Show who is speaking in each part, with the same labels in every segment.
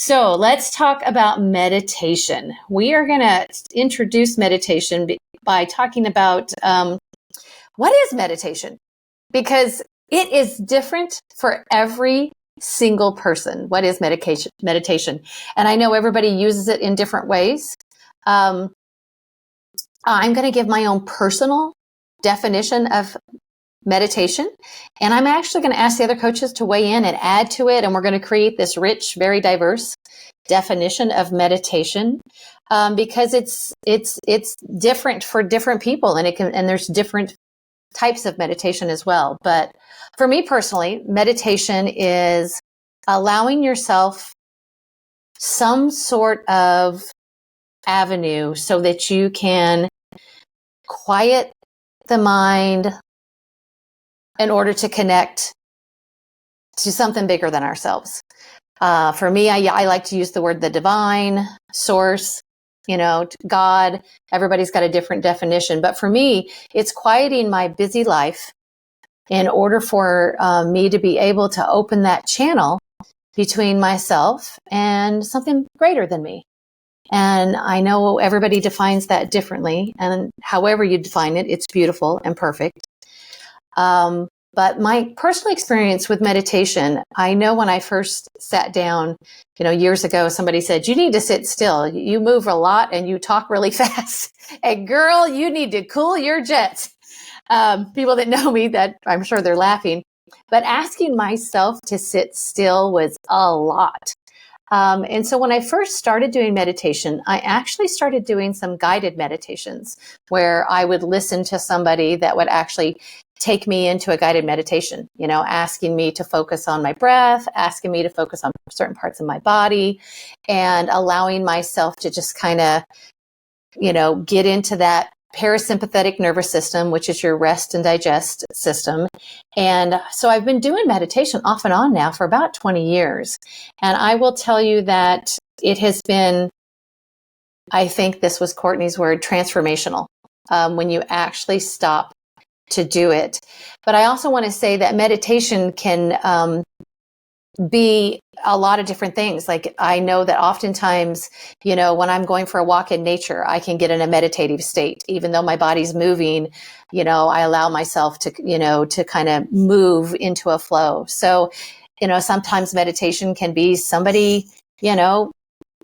Speaker 1: So let's talk about meditation. We are going to introduce meditation by talking about what is meditation, because it is different for every single person. What is meditation? And I know everybody uses it in different ways. I'm going to give my own personal definition of meditation. And I'm actually going to ask the other coaches to weigh in and add to it. And we're going to create this rich, very diverse definition of meditation, because it's different for different people, and there's different types of meditation as well. But for me personally, meditation is allowing yourself some sort of avenue so that you can quiet the mind in order to connect to something bigger than ourselves. For me, I like to use the word the divine source, God. Everybody's got a different definition. But for me, it's quieting my busy life in order for me to be able to open that channel between myself and something greater than me. And I know everybody defines that differently. And however you define it, it's beautiful and perfect. But my personal experience with meditation, I know when I first sat down, years ago, somebody said, you need to sit still. You move a lot and you talk really fast. And girl, you need to cool your jets. People that know me, that I'm sure they're laughing. But asking myself to sit still was a lot. And so when I first started doing meditation, I actually started doing some guided meditations where I would listen to somebody that would actually take me into a guided meditation, asking me to focus on my breath, asking me to focus on certain parts of my body, and allowing myself to just kind of, get into that parasympathetic nervous system, which is your rest and digest system. And so I've been doing meditation off and on now for about 20 years. And I will tell you that it has been, I think this was Courtney's word, transformational, when you actually stop to do it. But I also want to say that meditation can be a lot of different things. Like I know that oftentimes, when I'm going for a walk in nature, I can get in a meditative state, even though my body's moving, I allow myself to, to kind of move into a flow. So, sometimes meditation can be somebody,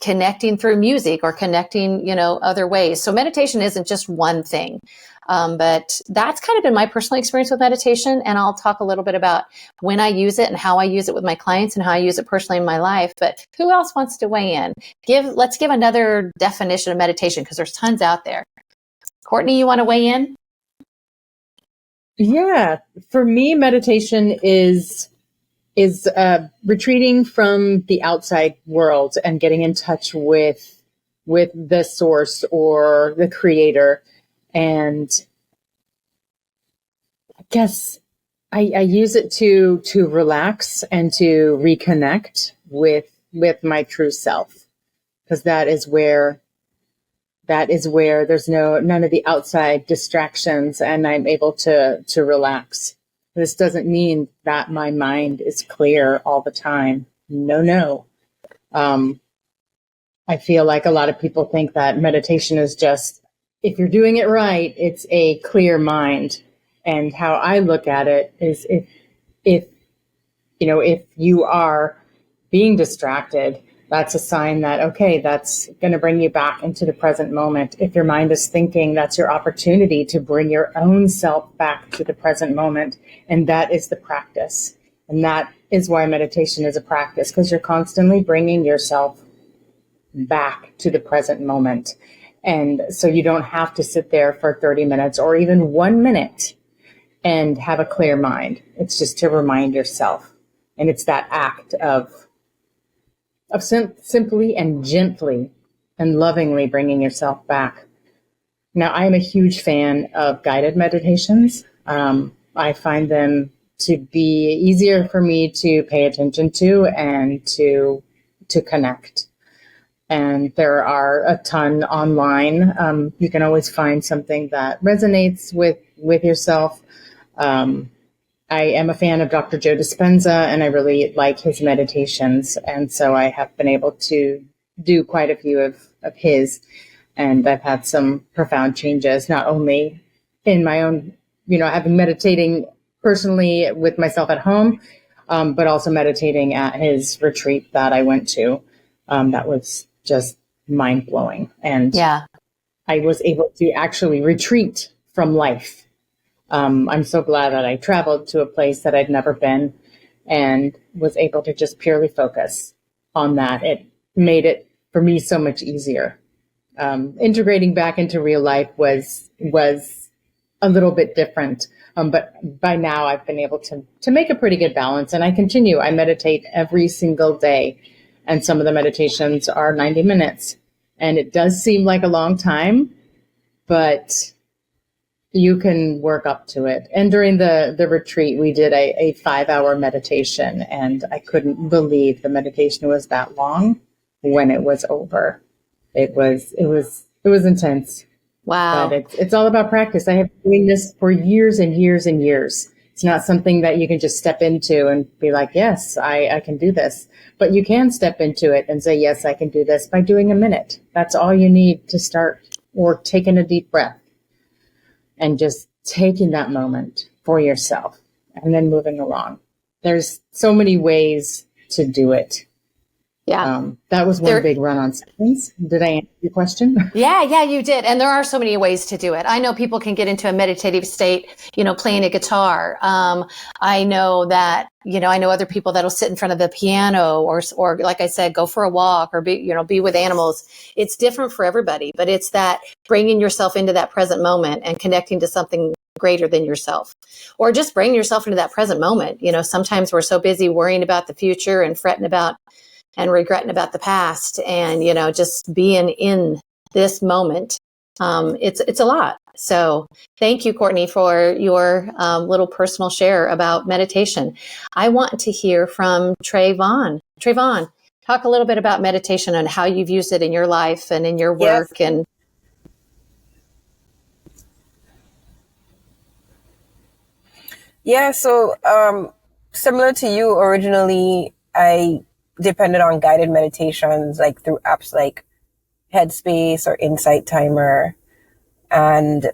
Speaker 1: connecting through music or connecting, other ways. So meditation isn't just one thing. But that's kind of been my personal experience with meditation. And I'll talk a little bit about when I use it and how I use it with my clients and how I use it personally in my life. But who else wants to weigh in? Let's give another definition of meditation, because there's tons out there. Courtney, you want to weigh in?
Speaker 2: Yeah. For me, meditation is retreating from the outside world and getting in touch with the source or the creator. And I guess I use it to relax and to reconnect with my true self, because that is where there's none of the outside distractions, and I'm able to relax. This doesn't mean that my mind is clear all the time. No. I feel like a lot of people think that meditation is just, if you're doing it right, it's a clear mind. And how I look at it is if you are being distracted, that's a sign that, okay, that's going to bring you back into the present moment. If your mind is thinking, that's your opportunity to bring your own self back to the present moment. And that is the practice. And that is why meditation is a practice, because you're constantly bringing yourself back to the present moment. And so you don't have to sit there for 30 minutes or even 1 minute and have a clear mind. It's just to remind yourself. And it's that act of simply and gently and lovingly bringing yourself back. Now, I'm a huge fan of guided meditations. I find them to be easier for me to pay attention to and to connect. And there are a ton online. You can always find something that resonates with yourself. I am a fan of Dr. Joe Dispenza, and I really like his meditations. And so I have been able to do quite a few of his. And I've had some profound changes, not only in my own, I've been meditating personally with myself at home, but also meditating at his retreat that I went to. That was just mind blowing. And
Speaker 1: Yeah.
Speaker 2: I was able to actually retreat from life. I'm so glad that I traveled to a place that I'd never been and was able to just purely focus on that. It made it for me so much easier. Integrating back into real life was a little bit different. But by now I've been able to make a pretty good balance, and I continue. I meditate every single day, and some of the meditations are 90 minutes, and it does seem like a long time, but you can work up to it. And during the retreat, we did a 5-hour meditation, and I couldn't believe the meditation was that long when it was over. It was intense.
Speaker 1: Wow.
Speaker 2: But it's all about practice. I have been doing this for years and years and years. It's not something that you can just step into and be like, yes, I can do this. But you can step into it and say, yes, I can do this by doing a minute. That's all you need to start, or taking a deep breath and just taking that moment for yourself and then moving along. There's so many ways to do it.
Speaker 1: Yeah.
Speaker 2: That was one big run on seconds. Did I answer your question?
Speaker 1: Yeah, you did. And there are so many ways to do it. I know people can get into a meditative state, playing a guitar. I know that, I know other people that'll sit in front of the piano or like I said, go for a walk or be with animals. It's different for everybody, but it's that bringing yourself into that present moment and connecting to something greater than yourself, or just bring yourself into that present moment. Sometimes we're so busy worrying about the future and fretting about and regretting about the past, and just being in this moment. It's a lot. So thank you, Courtney, for your little personal share about meditation. I want to hear from Trayvon. Trayvon, talk a little bit about meditation and how you've used it in your life and in your work.
Speaker 3: Yes.
Speaker 1: And
Speaker 3: Yeah, so similar to you, originally I depended on guided meditations like through apps like Headspace or Insight Timer. And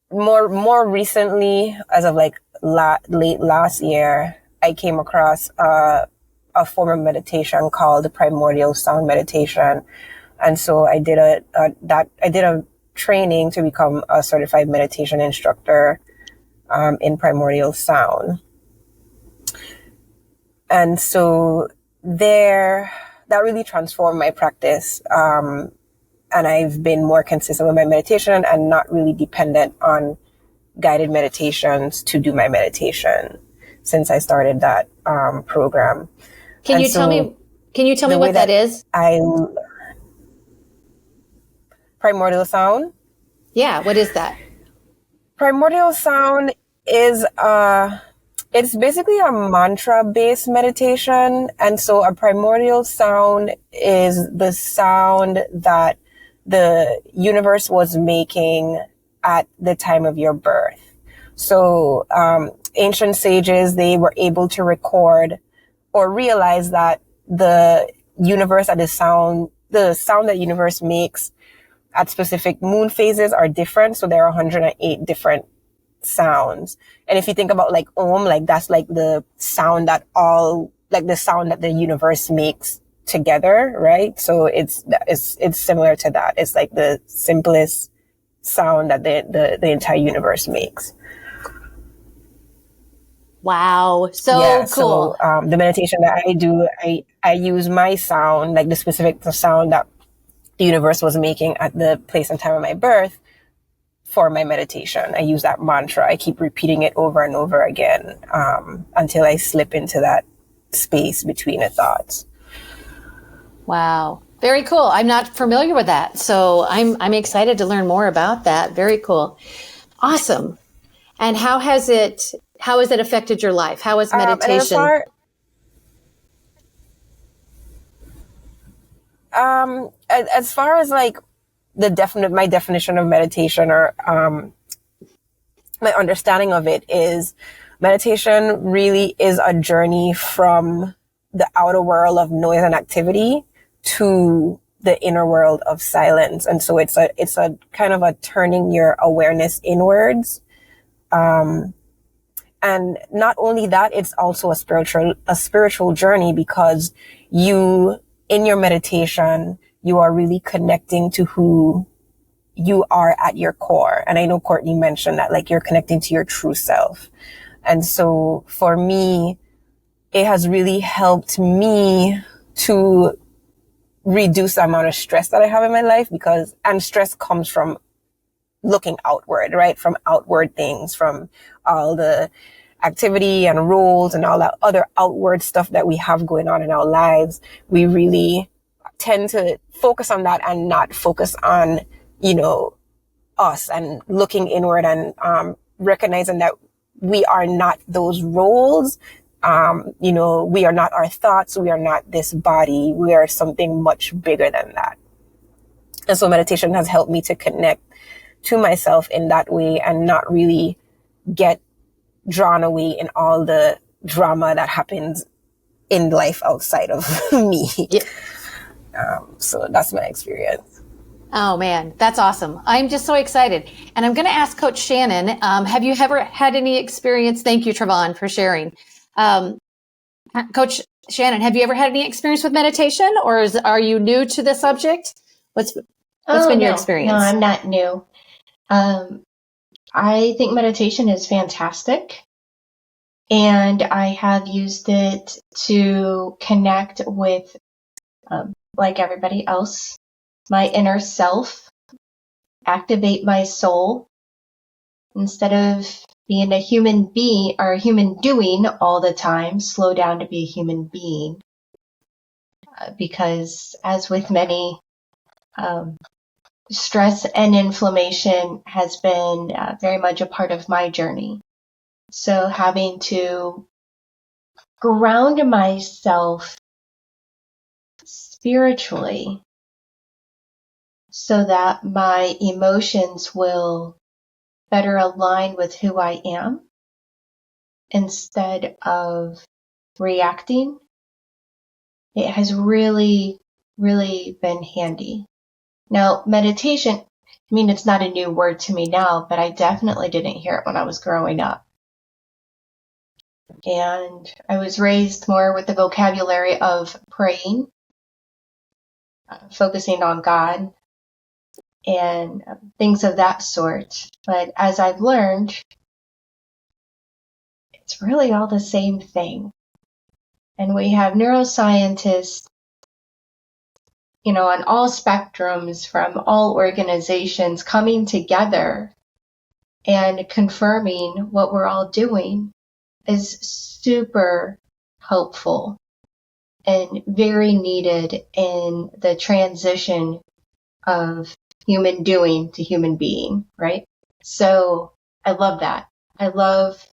Speaker 3: more recently, as of like late last year, I came across a form of meditation called the primordial sound meditation. And so I did a training to become a certified meditation instructor in primordial sound. And so that really transformed my practice. And I've been more consistent with my meditation and not really dependent on guided meditations to do my meditation since I started that program.
Speaker 1: can you tell me what that is?
Speaker 3: Primordial sound?
Speaker 1: Yeah, what is that?
Speaker 3: Primordial sound is it's basically a mantra-based meditation. And so a primordial sound is the sound that the universe was making at the time of your birth. So ancient sages, they were able to record or realize that the universe the sound that universe makes at specific moon phases are different. So there are 108 different sounds. And if you think about like Om, like that's like the sound that the universe makes together, right? So it's similar to that. It's like the simplest sound that the entire universe makes.
Speaker 1: Wow. So cool.
Speaker 3: So the meditation that I do, I use my sound, like the specific sound that the universe was making at the place and time of my birth for my meditation. I use that mantra. I keep repeating it over and over again until I slip into that space between the thoughts.
Speaker 1: Wow. Very cool. I'm not familiar with that. So I'm excited to learn more about that. Very cool. Awesome. And how has it affected your life? How has meditation?
Speaker 3: As far as like my definition of meditation, or my understanding of it is meditation really is a journey from the outer world of noise and activity to the inner world of silence. And so it's a kind of a turning your awareness inwards. And not only that, it's also a spiritual journey, because in your meditation, you are really connecting to who you are at your core. And I know Courtney mentioned that, like, you're connecting to your true self. And so for me, it has really helped me to reduce the amount of stress that I have in my life, and stress comes from looking outward, right? From outward things, from all the activity and roles and all that other outward stuff that we have going on in our lives. We really tend to focus on that and not focus on, us, and looking inward and recognizing that we are not those roles. We are not our thoughts. We are not this body. We are something much bigger than that. And so meditation has helped me to connect to myself in that way and not really get drawn away in all the drama that happens in life outside of me.
Speaker 1: Yeah.
Speaker 3: So that's my experience.
Speaker 1: Oh man, that's awesome. I'm just so excited. And I'm going to ask Coach Shannon, have you ever had any experience? Thank you, Trevon, for sharing. Coach Shannon, have you ever had any experience with meditation, or are you new to the subject? What's been your experience?
Speaker 4: No, I'm not new. I think meditation is fantastic, and I have used it to connect with, like everybody else, my inner self, activate my soul. Instead of being a human being or a human doing all the time, slow down to be a human being. Because as with many, stress and inflammation has been very much a part of my journey. So having to ground myself spiritually so that my emotions will better align with who I am instead of reacting, it has really, really been handy. Now, meditation, it's not a new word to me now, but I definitely didn't hear it when I was growing up. And I was raised more with the vocabulary of praying, focusing on God, and things of that sort. But as I've learned, it's really all the same thing. And we have neuroscientists, on all spectrums from all organizations coming together and confirming what we're all doing is super helpful and very needed in the transition of human doing to human being, right? So I love that. I love,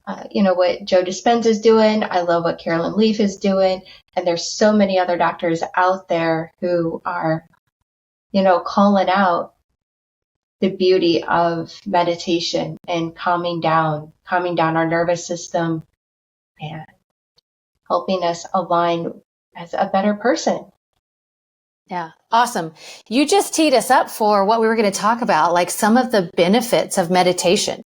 Speaker 4: what Joe Dispenza is doing. I love what Carolyn Leaf is doing. And there's so many other doctors out there who are, calling out the beauty of meditation and calming down our nervous system and helping us align as a better person.
Speaker 1: Yeah. Awesome. You just teed us up for what we were going to talk about, like some of the benefits of meditation.